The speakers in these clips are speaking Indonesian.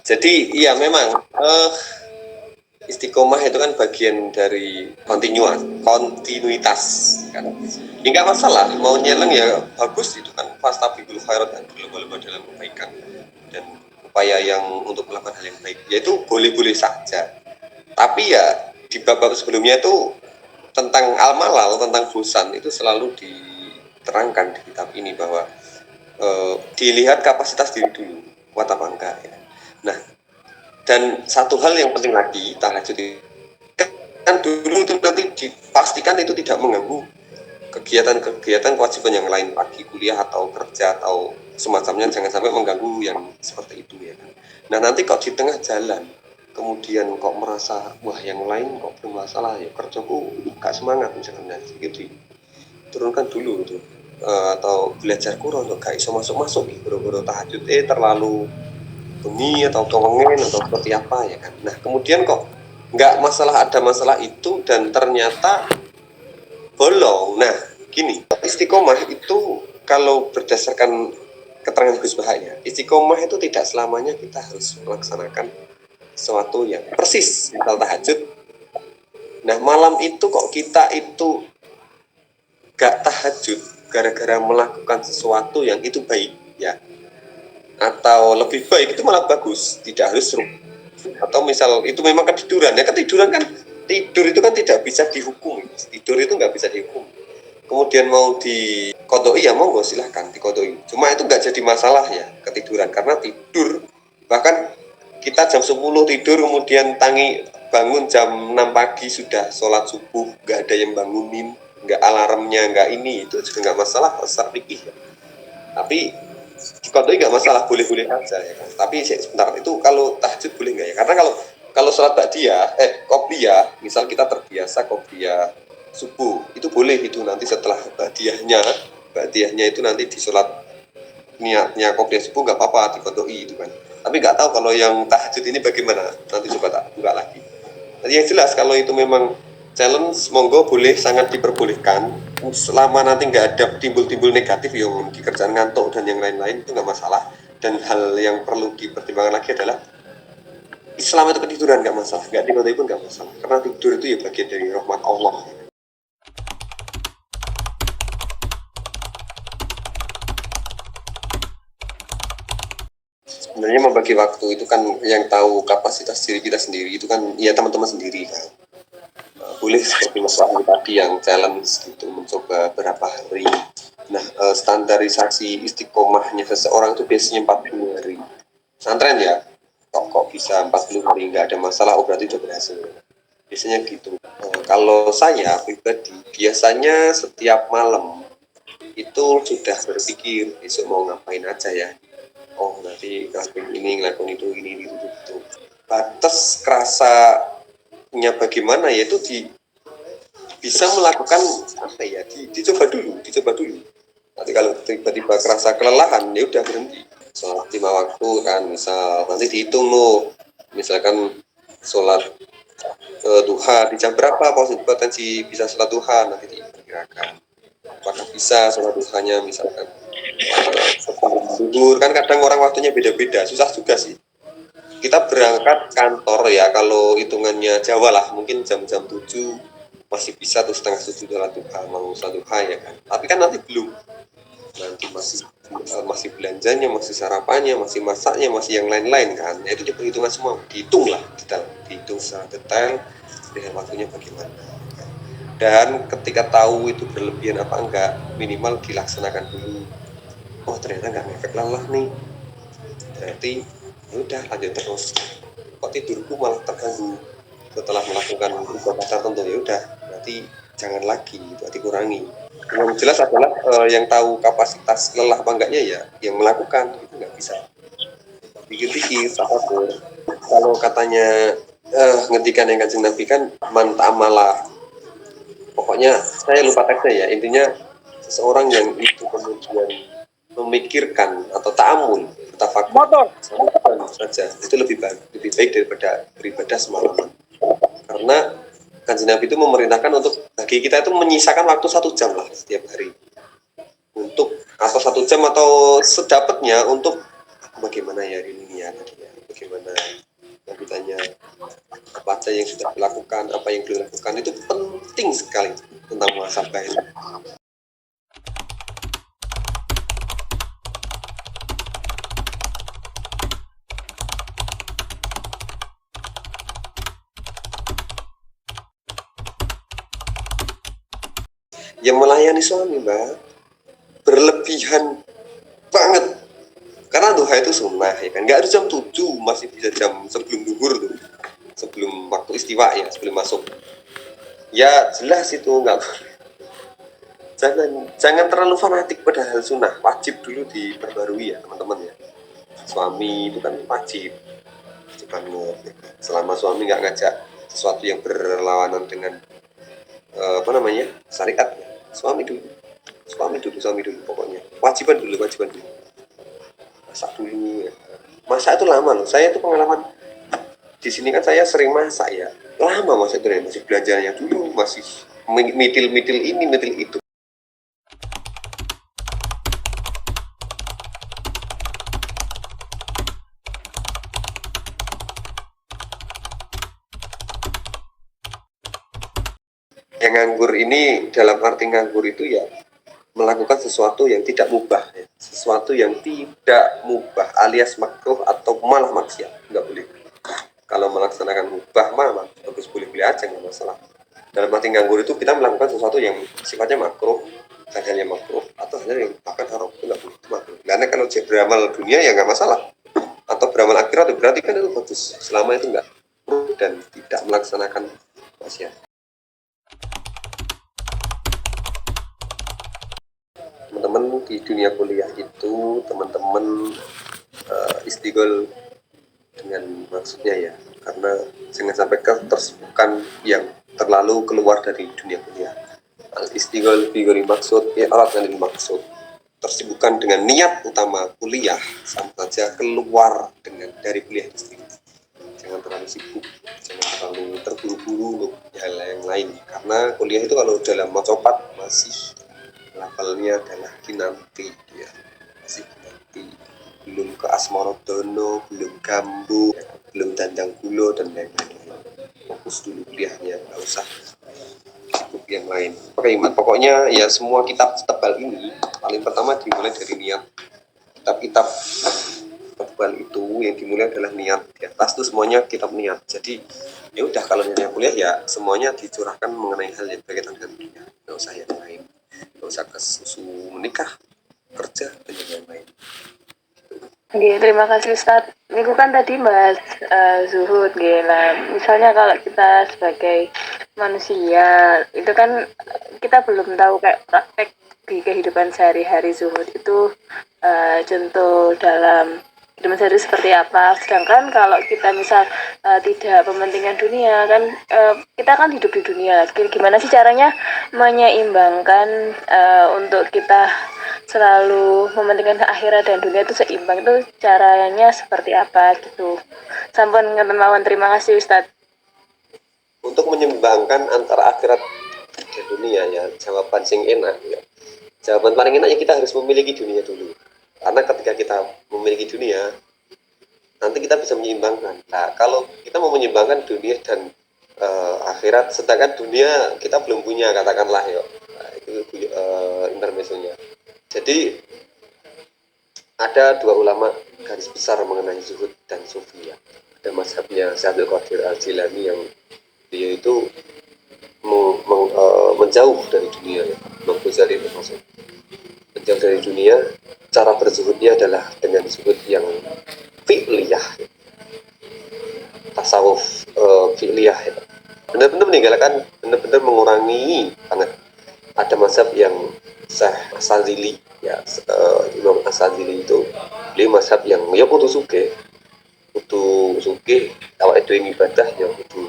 Jadi iya memang istiqomah itu kan bagian dari kontinuitas kan. Ya nggak masalah, mau nyeleng ya bagus, itu kan fastabiqul khairat kan, berlomba-lomba dalam kebaikan dan upaya yang untuk melakukan hal yang baik, yaitu boleh-boleh saja. Tapi ya di bab-bab sebelumnya itu tentang al-malal, tentang bosan itu selalu diterangkan di kitab ini bahwa dilihat kapasitas diri dulu, kuat apa enggak ya. Nah, dan satu hal yang penting lagi, tahajud kan dulu itu nanti dipastikan itu tidak mengganggu kegiatan-kegiatan kewajiban yang lain, pagi kuliah atau kerja atau semacamnya, jangan sampai mengganggu yang seperti itu ya kan. Nah nanti kok di tengah jalan kemudian kok merasa wah yang lain kok bermasalah ya, kerjaku gak semangat misalnya, gitu turunkan dulu itu, atau belajar kurang atau gak iso masuk gitu, boro-boro tahajud terlalu bengi atau kewengen atau seperti apa ya kan. Nah kemudian kok nggak masalah, ada masalah itu dan ternyata bolong. Nah gini, istiqomah itu kalau berdasarkan keterangan Gus Bahaya, istiqomah itu tidak selamanya kita harus melaksanakan sesuatu yang persis, misal tahajud. Nah malam itu kok kita itu gak tahajud gara-gara melakukan sesuatu yang itu baik ya, atau lebih baik itu malah bagus, tidak harus atau misal itu memang ketiduran ya, ketiduran kan, tidur itu kan tidak bisa dihukum, tidur itu nggak bisa dihukum. Kemudian mau dikodoi ya monggo silahkan dikodoi, cuma itu nggak jadi masalah ya ketiduran, karena tidur bahkan kita jam 10 tidur kemudian bangun jam 6 pagi sudah sholat subuh, nggak ada yang bangunin, nggak alarmnya, nggak ini, itu juga nggak masalah secara fikih ya. Tapi dikodoi nggak masalah, boleh-boleh aja ya kan. Tapi sebentar, itu kalau tahajud boleh nggak ya? Karena kalau sholat ba'diyah, qobliyah, misal kita terbiasa qobliyah subuh, itu boleh, itu nanti setelah ba'diyahnya itu nanti di sholat niatnya qobliyah subuh nggak apa-apa dikodoi itu kan. Tapi nggak tahu kalau yang tahajud ini bagaimana, nanti coba tak buka lagi. Jadi yang jelas kalau itu memang challenge, monggo boleh, sangat diperbolehkan, selama nanti nggak ada timbul-timbul negatif yang di kerjaan, ngantuk dan yang lain-lain, itu nggak masalah. Dan hal yang perlu dipertimbangkan lagi adalah Islam itu ketiduran nggak masalah, nggak dikodoi pun nggak masalah, karena tidur itu ya bagian dari rahmat Allah. Sebenarnya membagi waktu itu kan yang tahu kapasitas diri kita sendiri itu kan ya teman-teman sendiri kan. Boleh seperti Mas Wahyu tadi yang challenge gitu, mencoba berapa hari. Nah standarisasi istiqomahnya seseorang itu biasanya 40 hari. Santren ya, kok bisa 40 hari nggak ada masalah, oh berarti udah berhasil. Biasanya gitu. Kalau saya pribadi biasanya setiap malam itu sudah berpikir besok mau ngapain aja ya. Oh nanti ngelakuin ini, ngelakuin itu, ini itu. Batas kerasanya bagaimana ya, itu bisa melakukan apa ya, dicoba dulu. Nanti kalau tiba-tiba kerasa kelelahan ya udah berhenti. Sholat 5 waktu kan, misal nanti dihitung loh, misalkan sholat duha di jam berapa potensi bisa sholat duha, nanti diperkirakan apakah bisa sholat duhanya misalkan sebelum tidur. Kan kadang orang waktunya beda-beda, susah juga sih. Kita berangkat kantor ya, kalau hitungannya Jawa lah, mungkin jam-jam 7 masih bisa tuh, setengah 7 sholat duha, mau sholat duha ya kan. Tapi kan nanti belum, nanti masih belanjanya, masih sarapannya, masih masaknya, masih yang lain-lain kan ya, itu hitungan semua, dihitung lah detail, dihitung secara detail dengan waktunya bagaimana. Dan ketika tahu itu berlebihan apa enggak, minimal dilaksanakan dulu. Oh ternyata nggak ngefek lelah nih, berarti ya udah lanjut terus. Kok tidurku malah terganggu setelah melakukan ibadah tertentu, ya udah berarti jangan lagi, berarti kurangi. Yang jelas adalah yang tahu kapasitas lelah apa enggaknya ya yang melakukan, itu nggak bisa pikir-pikir. Kalau katanya ngendikan yang Kanjeng Nabi kan man ta'amala, pokoknya saya lupa teksnya ya, intinya seseorang yang itu kemudian memikirkan atau ta'amul, tafakur saja itu lebih baik daripada beribadah semalaman. Karena Kanjeng Nabi itu memerintahkan untuk bagi kita itu menyisakan waktu 1 jam lah setiap hari untuk, atau 1 jam atau sedapatnya untuk bagaimana ya ini ya tadi ya, bagaimana yang ditanya apa aja yang sudah dilakukan, apa yang belum dilakukan, itu penting sekali tentang muhasabah ini. Yang melayani suami, Mbak, berlebihan banget. Karena duha itu sunnah ya kan, nggak harus jam 7, masih bisa jam sebelum duhur tuh, sebelum waktu istiwa ya, sebelum masuk. Ya jelas itu nggak boleh. Jangan terlalu fanatik pada hal sunnah, wajib dulu diperbarui ya teman-teman ya. Suami itu kan wajib banget ya. Selama suami nggak ngajak sesuatu yang berlawanan dengan apa namanya syariat, suami dulu pokoknya, wajiban dulu, masak dulu ya. Masak itu lama loh, saya itu pengalaman di sini kan saya sering masak ya, lama masak itu ya, masih belajarnya dulu, masih mitil ini mitil itu. Yang nganggur ini dalam arti nganggur itu ya melakukan sesuatu yang tidak mubah ya. Sesuatu yang tidak mubah alias makruh atau malah maksiat, nggak boleh. Kalau melaksanakan mubah mah bagus, boleh-boleh aja, nggak masalah. Dalam arti nganggur itu kita melakukan sesuatu yang sifatnya makruh, halnya makruh, atau hal yang bahkan haram, itu nggak boleh, itu makruh. Karena kalau beramal dunia ya nggak masalah, atau beramal akhirat berarti kan itu bagus, selama itu nggak dan tidak melaksanakan maksiat. Teman-teman di dunia kuliah itu teman-teman istighol dengan maksudnya ya, karena jangan sampai ketersibukan yang terlalu keluar dari dunia kuliah. Istighol bigori maksud ya, alat yang dimaksud tersibukkan dengan niat utama kuliah sama saja keluar dari kuliah itu. Jangan terlalu sibuk, jangan terlalu terburu-buru untuk hal yang lain, karena kuliah itu kalau dalam copat masih levelnya adalah kinanti ya, masih kinanti, belum ke asmorodono, belum gambu, belum dandang gulo dan lain-lain. Fokus dulu kuliahnya, nggak usah sibuk yang lain. Oke, pokoknya ya semua kitab tebal ini paling pertama dimulai dari niat. Kitab-kitab tebal itu yang dimulai adalah niat. Di atas itu semuanya kitab niat. Jadi ya udah, kalau niatnya kuliah ya semuanya dicurahkan mengenai hal yang berkaitan dengan dunia, nggak usah yang lain, nggak usah ke susu menikah, kerja dan yang lain. Oke, terima kasih Ustadz. Ini kan tadi bahas zuhud, lah. Misalnya kalau kita sebagai manusia itu kan kita belum tahu kayak praktek di kehidupan sehari-hari zuhud itu contoh dalam kehidupan sehari seperti apa. Sedangkan kalau kita misal tidak pementingan dunia kan, kita kan hidup di dunia. Gimana sih caranya menyeimbangkan untuk kita selalu mementingkan akhirat dan dunia itu seimbang, itu caranya seperti apa gitu. Sampun ngeten terima kasih Ustadz. Untuk menyeimbangkan antara akhirat dan dunia ya, jawaban sing enak ya. Jawaban paling enak ya, kita harus memiliki dunia dulu. Karena ketika kita memiliki dunia, nanti kita bisa menyeimbangkan. Nah, kalau kita mau menyeimbangkan dunia dan akhirat, sedangkan dunia kita belum punya, katakanlah ya, nah, itu intermezzonya. Jadi ada dua ulama garis besar mengenai zuhud dan sufi ya. Ada mazhabnya Syekh Abdul Qadir Al-Jilani yang dia itu menjauh dari dunia ya. Imam Ghazali termasuk menjauh dari dunia. Cara berzuhudnya adalah dengan zuhud yang fi'liyah ya. Tasawuf fi'liyah ya. Benar-benar meninggalkan, benar-benar mengurangi banget. Ada mazhab yang Syekh Asadzili ya, Imam Asadzili itu beliau mazhab yang ya kudu kudu sugih, awake dhewe ibadah ya kudu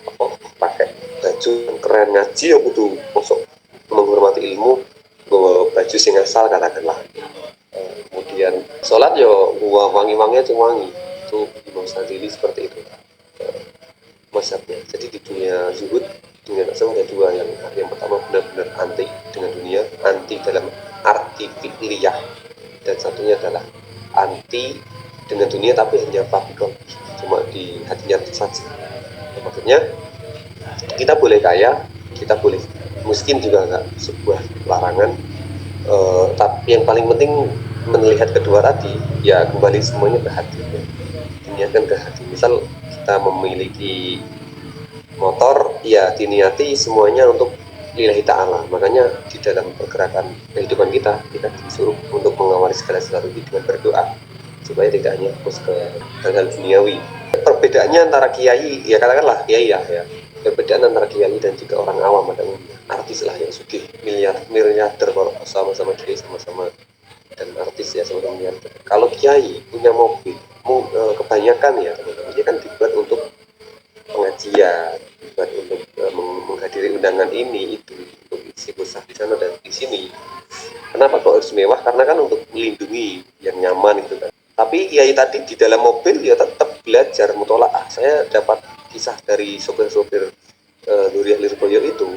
apa pakai baju yang keren, ngaji ya kudu masuk menghormati ilmu nggawa baju sing asal katakanlah. Kemudian sholat yo gua wangi-wanginya cuma wangi, itu Imam Syadzili seperti itu mazhabnya. Jadi di dunia zuhud, dunia tasawuf ada dua, yang pertama benar-benar anti dengan dunia, anti dalam arti fi'liyah, dan satunya adalah anti dengan dunia tapi hanya faktor, cuma di hatinya saja. Maksudnya kita boleh kaya, kita boleh miskin juga nggak sebuah larangan, tapi yang paling penting melihat kedua tadi ya kembali semuanya ke hati ya. Diniatkan ke hati. Misal kita memiliki motor ya diniati semuanya untuk lillahi ta'ala. Makanya di dalam pergerakan kehidupan kita disuruh untuk mengawali segala sesuatu dengan berdoa supaya tidak hanya fokus ke hal-hal duniawi. Perbedaannya antara kiai ya katakanlah kiai ya, perbedaan antara kiai dan juga orang awam ada artis lah yang sugih miliarder kalau sama-sama kiai sama-sama, dan artis ya sama miliarder. Kalau kiai punya mobil kebanyakan ya teman-teman dia kan dibuat untuk pengajian, dibuat untuk menghadiri undangan ini itu, untuk isi kusah di sana dan di sini. Kenapa kok harus mewah? Karena kan untuk melindungi yang nyaman gitu kan. Tapi kiai tadi di dalam mobil ya tetap belajar mutolaah. Saya dapat kisah dari sopir-sopir Nuriyah Lirboyo itu,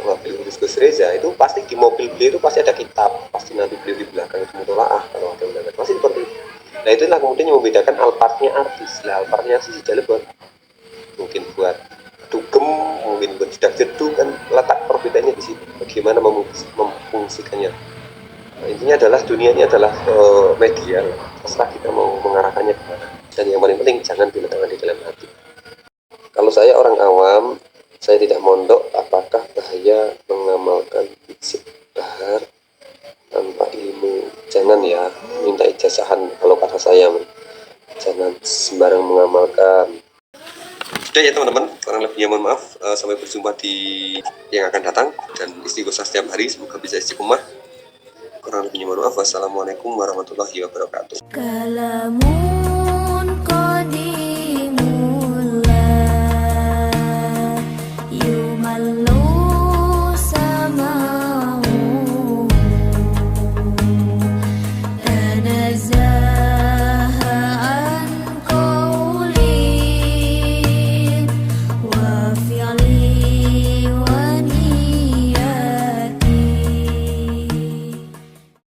mobil Gus Reza itu pasti di mobil beliau itu pasti ada kitab, pasti nanti beliau di belakang itu mutolaah kalau ada undangan, pasti seperti itu. Nah itulah kemudian yang membedakan alpartnya artis. Nah alpartnya artis di dalam buat mungkin buat dugem, mungkin buat jedak-jeduk kan, letak perbedaannya di situ. Bagaimana memfungsikannya. Nah, intinya adalah dunia ini adalah media, terserah kita mau mengarahkannya kemana. Dan yang paling penting jangan diletakkan di dalam hati. Kalau saya orang awam, saya tidak mondok, apakah bahaya mengamalkan hizib bahar tanpa ilmu? Jangan ya, minta ijazahan kalau kata saya, jangan sembarang mengamalkan. Sudah ya teman-teman, kurang lebihnya mohon maaf. Sampai berjumpa di yang akan datang dan istighosah setiap hari, semoga bisa istiqomah. Kurang lebihnya mohon maaf. Wassalamualaikum warahmatullahi wabarakatuh.